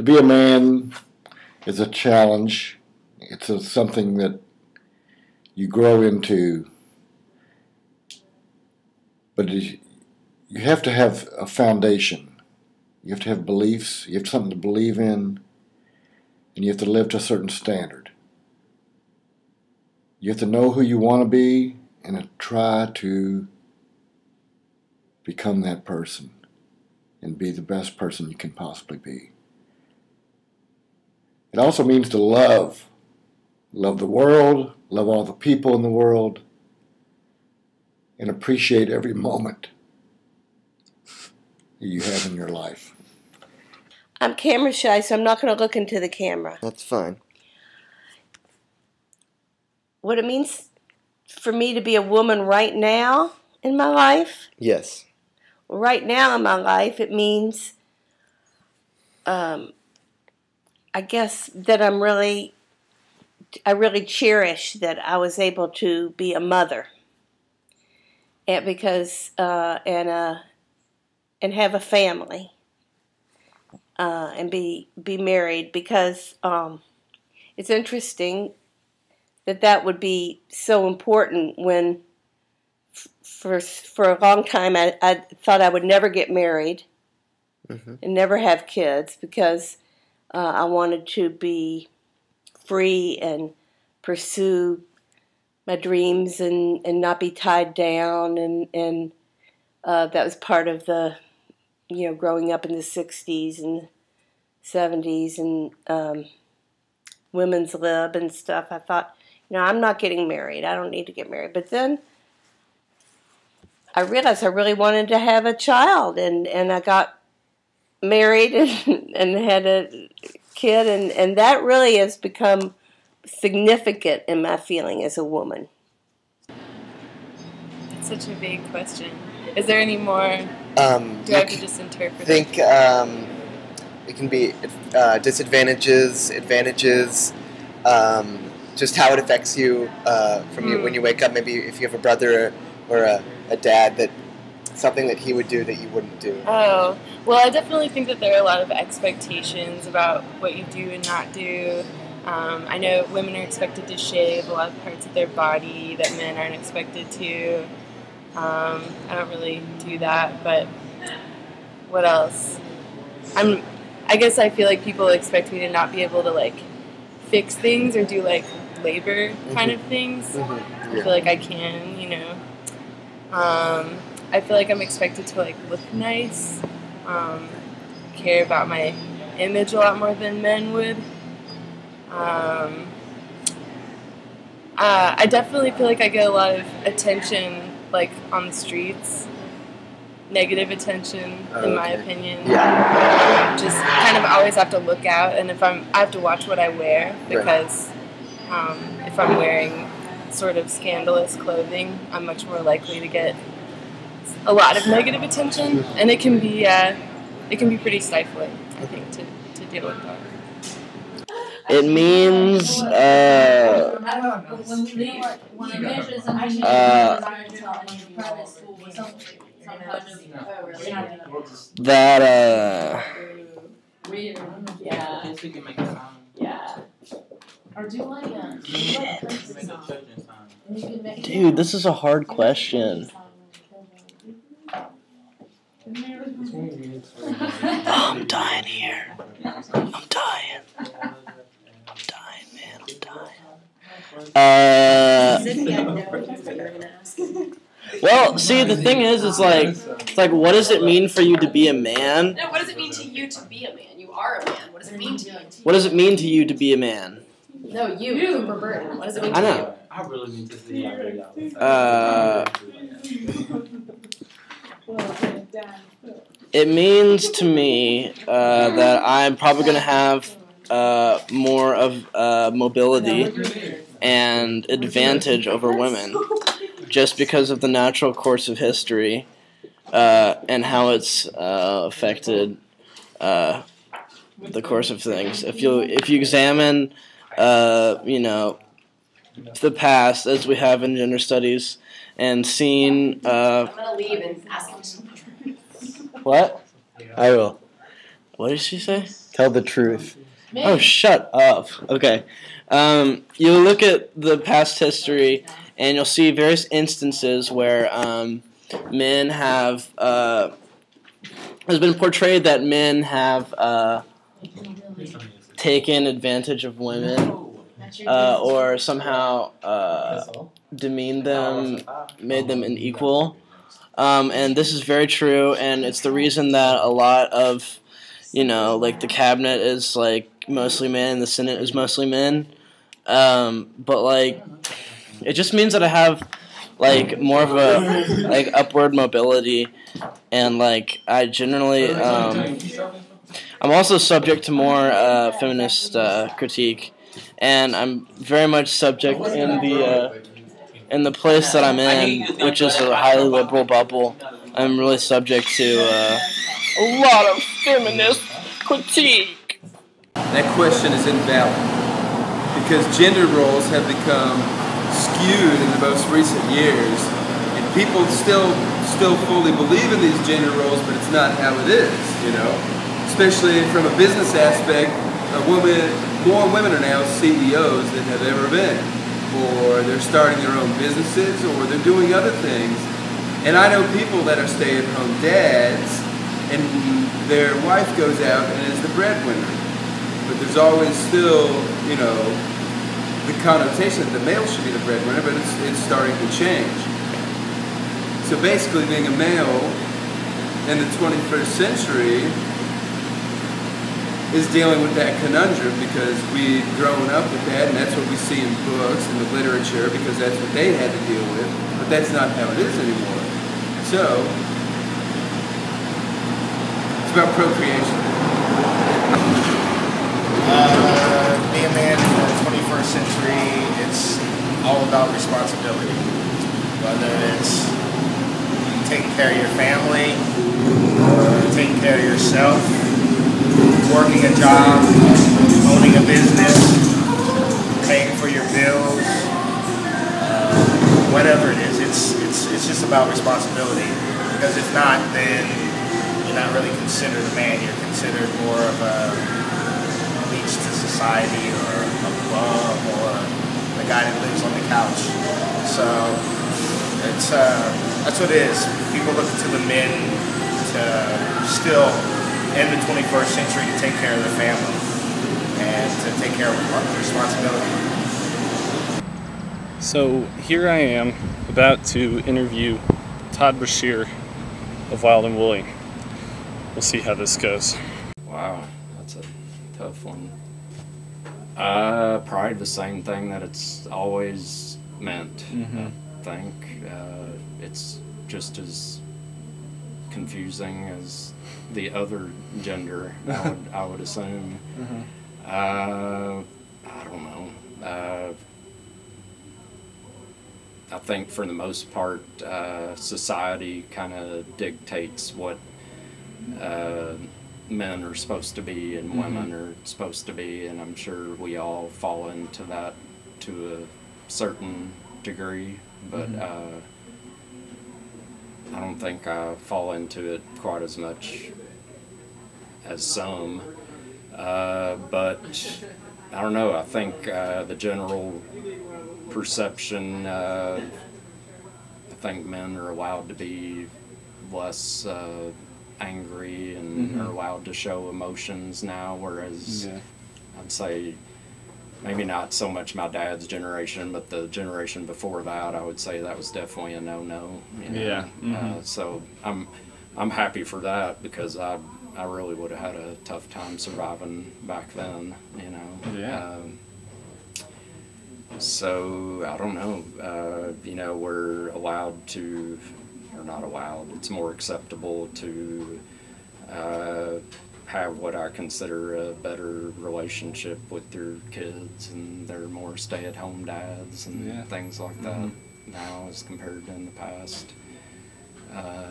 To be a man is a challenge. It's something that you grow into, but you have to have a foundation. You have to have beliefs. You have something to believe in, and you have to live to a certain standard. You have to know who you want to be and try to become that person and be the best person you can possibly be. It also means to love. Love the world, love all the people in the world, and appreciate every moment that you have in your life. I'm camera shy, so I'm not going to look into the camera. That's fine. What it means for me to be a woman right now in my life? Yes. Right now in my life, it means, I guess that I really cherish that I was able to be a mother, and and have a family, and be married, because it's interesting that would be so important when for a long time I thought I would never get married and never have kids, because I wanted to be free and pursue my dreams and not be tied down, and that was part of the, growing up in the 60s and 70s and women's lib and stuff. I thought, I'm not getting married. I don't need to get married. But then I realized I really wanted to have a child, and I got married and had a kid, and that really has become significant in my feeling as a woman. It's such a vague question. Is there any more? Do I have to just interpret it? I think it can be disadvantages, advantages, just how it affects you when you wake up. Maybe if you have a brother or a dad, that something that he would do that you wouldn't do. Oh, well, I definitely think that there are a lot of expectations about what you do and not do. I know women are expected to shave a lot of parts of their body that men aren't expected to. I don't really do that, but what else? I guess I feel like people expect me to not be able to fix things or do labor kind of things. I feel like I can, I feel like I'm expected to look nice, care about my image a lot more than men would. I definitely feel like I get a lot of attention on the streets, negative attention in my opinion. Yeah. Just kind of always have to look out, and I have to watch what I wear, because if I'm wearing sort of scandalous clothing, I'm much more likely to get a lot of negative attention, and it can be pretty stifling, I think, to deal with that. It means that dude, this is a hard question. I'm dying here. I'm dying. Man. Well, see, the thing is, it's like, what does it mean for you to be a man? No, what does it mean to you to be a man? You are a man. What does it mean to you? What does it mean to you to be a man? No, you, Cooper Burton. What does it mean to you? I really need to see It means to me that I'm probably going to have more of mobility and advantage over women, just because of the natural course of history and how it's affected the course of things. If you examine, the past, as we have in gender studies, and seen. I'm gonna leave and ask him. What? I will. What did she say? Tell the truth. Oh, shut up. Okay. You'll look at the past history, and you'll see various instances where men have. It's been portrayed that men have taken advantage of women, or somehow demeaned them, made them unequal. And this is very true, and it's the reason that a lot of, like the cabinet is like mostly men, and the Senate is mostly men. But like, it just means that I have like more of a like upward mobility, and like I generally I'm also subject to more feminist critique, and I'm very much subject in the place that I'm in, which is a highly liberal bubble. I'm really subject to a lot of feminist critique. That question is invalid because gender roles have become skewed in the most recent years, and people still fully believe in these gender roles, but it's not how it is, Especially from a business aspect, more women are now CEOs than have ever been, or they're starting their own businesses, or they're doing other things. And I know people that are stay-at-home dads, and their wife goes out and is the breadwinner. But there's always still, the connotation that the male should be the breadwinner, but it's starting to change. So basically being a male in the 21st century is dealing with that conundrum because we've grown up with that, and that's what we see in books and the literature because that's what they had to deal with, but that's not how it is anymore. So, it's about procreation. Being a man in the 21st century, it's all about responsibility. Whether it's taking care of your family, taking care of yourself, working a job, owning a business, paying for your bills, whatever it is, it's just about responsibility. Because if not, then you're not really considered a man. You're considered more of a leech to society, or a bum, or the guy that lives on the couch. So that's what it is. People look to the men to still, in the 21st century, to take care of their family and to take care of responsibility. So here I am about to interview Todd Brashear of Wild and Woolly. We'll see how this goes. Wow, that's a tough one. Probably the same thing that it's always meant. I think it's just as confusing as the other gender, I would assume. I don't know. I think for the most part, society kind of dictates what men are supposed to be and women are supposed to be, and I'm sure we all fall into that to a certain degree, but I don't think I fall into it quite as much as some, but I don't know, I think the general perception, I think men are allowed to be less angry and are allowed to show emotions now, whereas I'd say maybe not so much my dad's generation, but the generation before that, I would say that was definitely a no-no. So I'm happy for that because I really would have had a tough time surviving back then, so I don't know, we're allowed to, or not allowed, it's more acceptable to have what I consider a better relationship with your kids, and they're more stay-at-home dads and things like that now as compared to in the past. I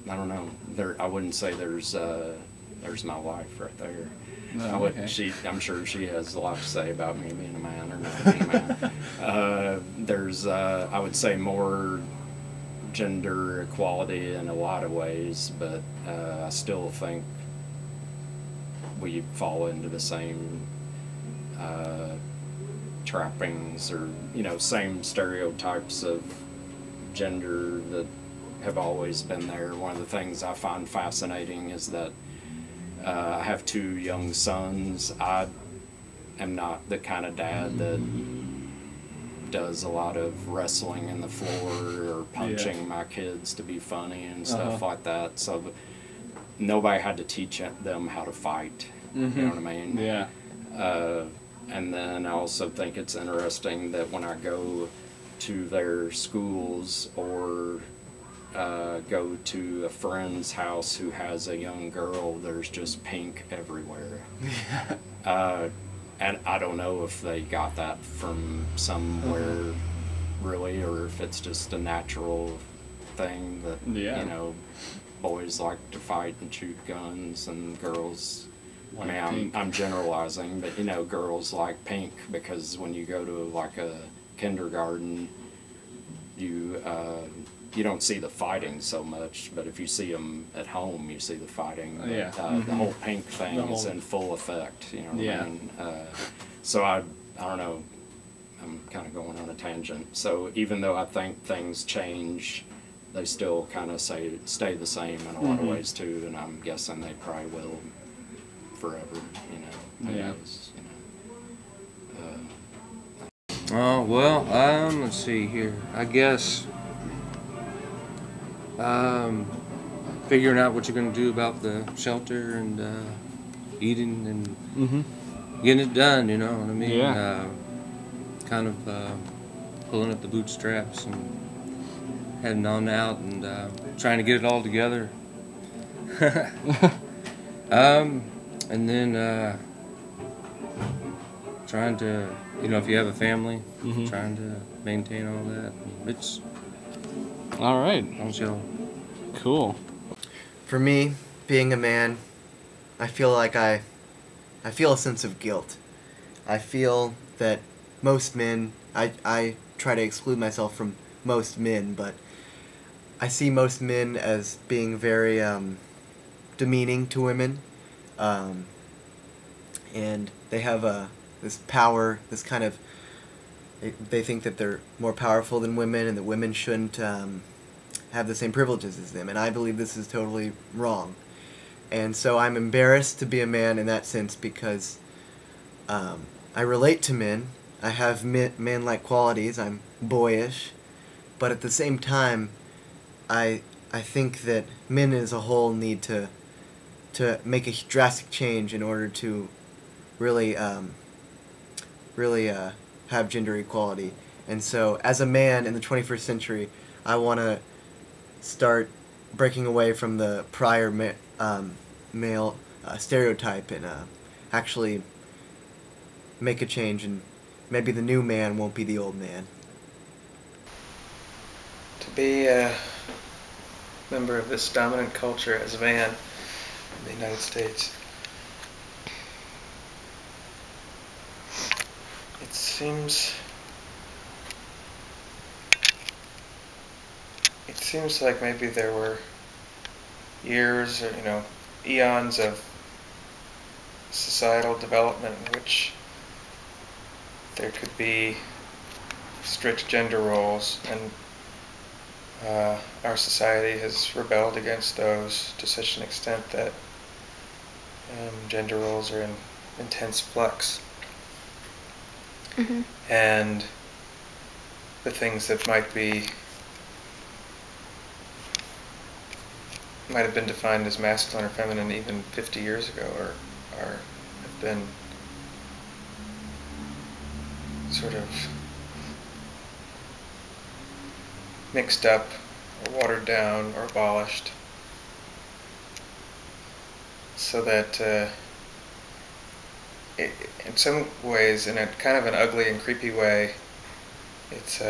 don't know. I wouldn't say there's my wife right there. No, I'm sure she has a lot to say about me being a man or not being a man. There's, I would say, more gender equality in a lot of ways, but I still think we fall into the same trappings, or same stereotypes of gender that have always been there. One of the things I find fascinating is that I have 2 young sons. I am not the kind of dad that does a lot of wrestling in the floor or punching my kids to be funny and stuff like that. So nobody had to teach them how to fight. You know what I mean? Yeah. And then I also think it's interesting that when I go to their schools or go to a friend's house who has a young girl, there's just pink everywhere. And I don't know if they got that from somewhere really, or if it's just a natural thing that boys like to fight and shoot guns, and girls, I'm generalizing, but girls like pink because when you go to like a kindergarten, you don't see the fighting so much, but if you see them at home, you see the fighting. The whole pink thing is in full effect. You know what I mean? So I don't know. I'm kind of going on a tangent. So even though I think things change, they still kind of stay the same in a lot of ways too. And I'm guessing they probably will forever. Who knows, Oh, well, let's see here. I guess figuring out what you're going to do about the shelter and eating and getting it done, you know what I mean? Yeah. Kind of pulling up the bootstraps and heading on out and trying to get it all together. And then trying to, if you have a family, trying to maintain all that. It's all right. Cool. For me, being a man, I feel like I feel a sense of guilt. I feel that most men, I try to exclude myself from most men, but I see most men as being very demeaning to women, and they have this power, this kind of, they think that they're more powerful than women and that women shouldn't have the same privileges as them, and I believe this is totally wrong. And so I'm embarrassed to be a man in that sense because I relate to men. I have man-like qualities. I'm boyish, but at the same time, I think that men as a whole need to make a drastic change in order to really have gender equality. And so, as a man in the 21st century, I want to start breaking away from the prior male stereotype and actually make a change, and maybe the new man won't be the old man. To be a member of this dominant culture as a man in the United States, it seems like maybe there were years or eons of societal development in which there could be strict gender roles, and our society has rebelled against those to such an extent that gender roles are in intense flux. And the things that might have been defined as masculine or feminine even 50 years ago have been sort of mixed up or watered down or abolished, so that in some ways, in a kind of an ugly and creepy way, it's